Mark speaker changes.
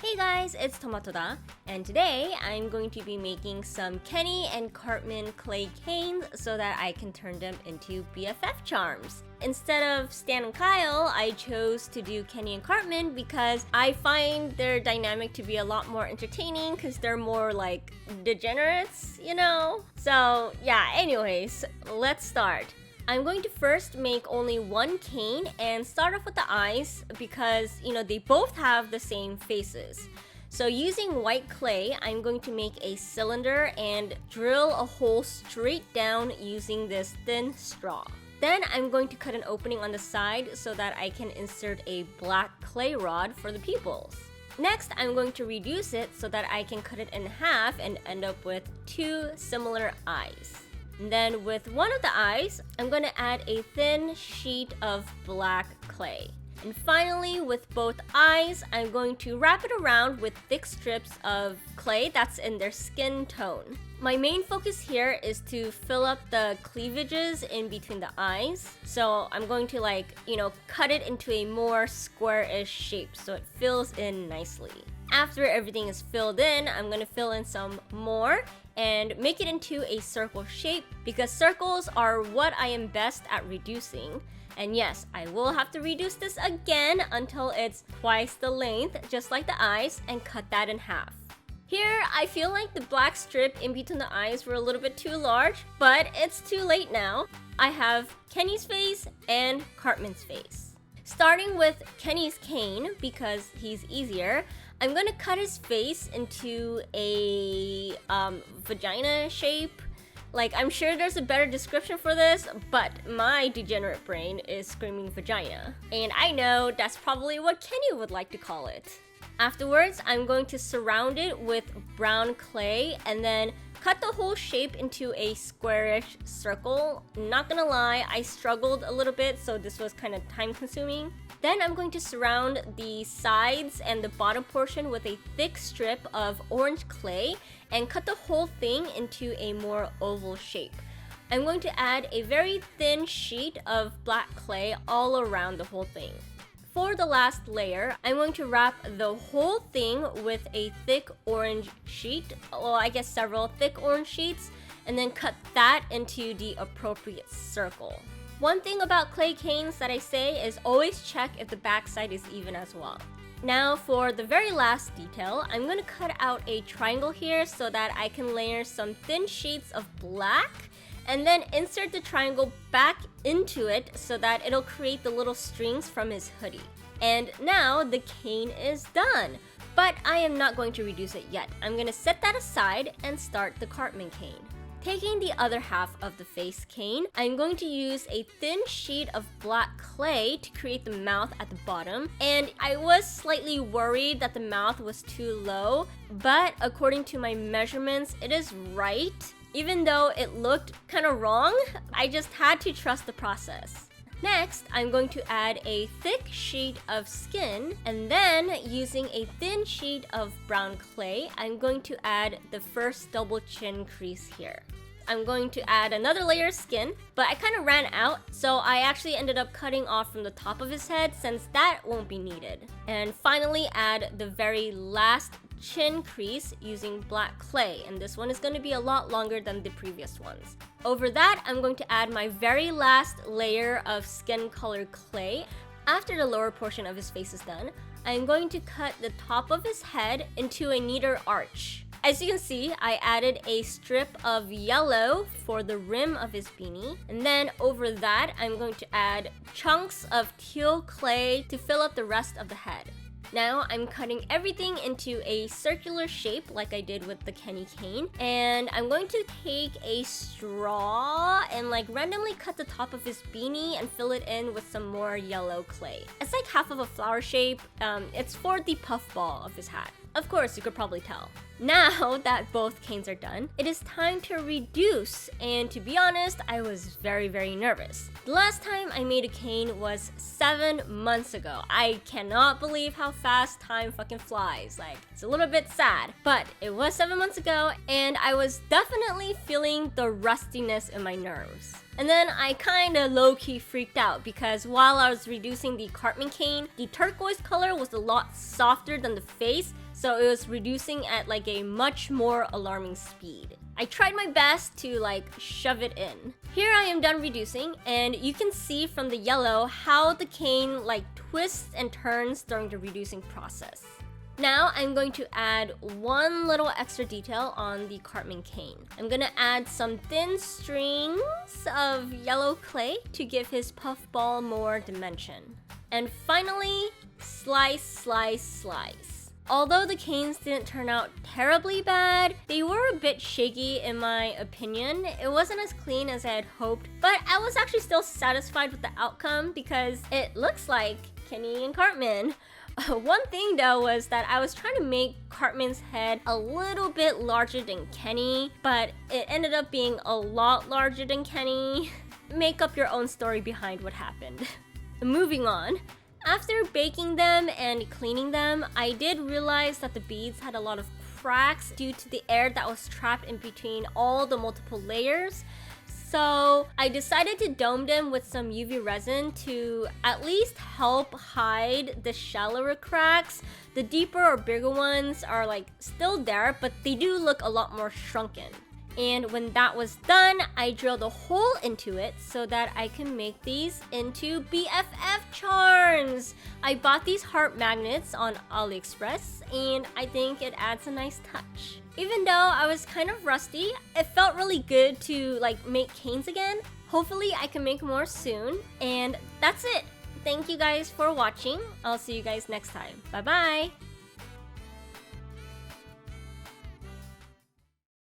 Speaker 1: Hey guys, it's Tomatoda, and today I'm going to be making some Kenny and Cartman clay canes so that I can turn them into BFF charms. Instead of Stan and Kyle, I chose to do Kenny and Cartman because I find their dynamic to be a lot more entertaining because they're more like degenerates, you know? So yeah, anyways, let's start. I'm going to first make only one cane and start off with the eyes because, they both have the same faces. So using white clay, I'm going to make a cylinder and drill a hole straight down using this thin straw. Then I'm going to cut an opening on the side so that I can insert a black clay rod for the pupils. Next, I'm going to reduce it so that I can cut it in half and end up with two similar eyes. And then with one of the eyes, I'm going to add a thin sheet of black clay. And finally, with both eyes, I'm going to wrap it around with thick strips of clay that's in their skin tone. My main focus here is to fill up the cleavages in between the eyes. So I'm going to cut it into a more square-ish shape so it fills in nicely. After everything is filled in, I'm going to fill in some more and make it into a circle shape because circles are what I am best at reducing. And yes, I will have to reduce this again until it's twice the length, just like the eyes, and cut that in half. Here, I feel like the black strip in between the eyes were a little bit too large, but it's too late now. I have Kenny's face and Cartman's face. Starting with Kenny's cane, because he's easier, I'm gonna cut his face into a vagina shape. I'm sure there's a better description for this, but my degenerate brain is screaming vagina. And I know that's probably what Kenny would like to call it. Afterwards, I'm going to surround it with brown clay and then cut the whole shape into a squarish circle. Not gonna lie, I struggled a little bit, so this was kind of time consuming. Then I'm going to surround the sides and the bottom portion with a thick strip of orange clay and cut the whole thing into a more oval shape. I'm going to add a very thin sheet of black clay all around the whole thing. For the last layer, I'm going to wrap the whole thing with a thick orange sheet, several thick orange sheets, and then cut that into the appropriate circle. One thing about clay canes that I say is always check if the backside is even as well. Now for the very last detail, I'm going to cut out a triangle here so that I can layer some thin sheets of black and then insert the triangle back into it so that it'll create the little strings from his hoodie. And now the cane is done, but I am not going to reduce it yet. I'm going to set that aside and start the Cartman cane. Taking the other half of the face cane, I'm going to use a thin sheet of black clay to create the mouth at the bottom. And I was slightly worried that the mouth was too low, but according to my measurements, it is right. Even though it looked kind of wrong, I just had to trust the process. Next, I'm going to add a thick sheet of skin, and then using a thin sheet of brown clay, I'm going to add the first double chin crease here. I'm going to add another layer of skin, but I kind of ran out, so I actually ended up cutting off from the top of his head since that won't be needed. And finally add the very last chin crease using black clay, and this one is going to be a lot longer than the previous ones. Over that, I'm going to add my very last layer of skin color clay. After the lower portion of his face is done, I'm going to cut the top of his head into a neater arch. As you can see, I added a strip of yellow for the rim of his beanie, and then over that, I'm going to add chunks of teal clay to fill up the rest of the head. Now I'm cutting everything into a circular shape like I did with the Kenny cane, and I'm going to take a straw and randomly cut the top of his beanie and fill it in with some more yellow clay. It's like half of a flower shape. It's for the puffball of his hat. Of course, you could probably tell. Now that both canes are done, it is time to reduce, and to be honest, I was very, very nervous. The last time I made a cane was 7 months ago. I cannot believe how fast time fucking flies. It's a little bit sad, but it was 7 months ago, and I was definitely feeling the rustiness in my nerves. And then I kinda low-key freaked out because while I was reducing the Cartman cane, the turquoise color was a lot softer than the face, so it was reducing at like a much more alarming speed. I tried my best to like shove it in. Here I am done reducing, and you can see from the yellow how the cane like twists and turns during the reducing process. Now I'm going to add one little extra detail on the Cartman cane. I'm gonna add some thin strings of yellow clay to give his puffball more dimension. And finally, slice, slice, slice. Although the canes didn't turn out terribly bad, they were a bit shaky in my opinion. It wasn't as clean as I had hoped, but I was actually still satisfied with the outcome because it looks like Kenny and Cartman. One thing though was that I was trying to make Cartman's head a little bit larger than Kenny, but it ended up being a lot larger than Kenny. Make up your own story behind what happened. Moving on. After baking them and cleaning them, I did realize that the beads had a lot of cracks due to the air that was trapped in between all the multiple layers. So I decided to dome them with some UV resin to at least help hide the shallower cracks. The deeper or bigger ones are like still there, but they do look a lot more shrunken. And when that was done, I drilled a hole into it so that I can make these into BFF charms. I bought these heart magnets on Aliexpress, and I think it adds a nice touch. Even though I was kind of rusty, it felt really good to like make canes again. Hopefully I can make more soon. And that's it. Thank you guys for watching. I'll see you guys next time. Bye bye!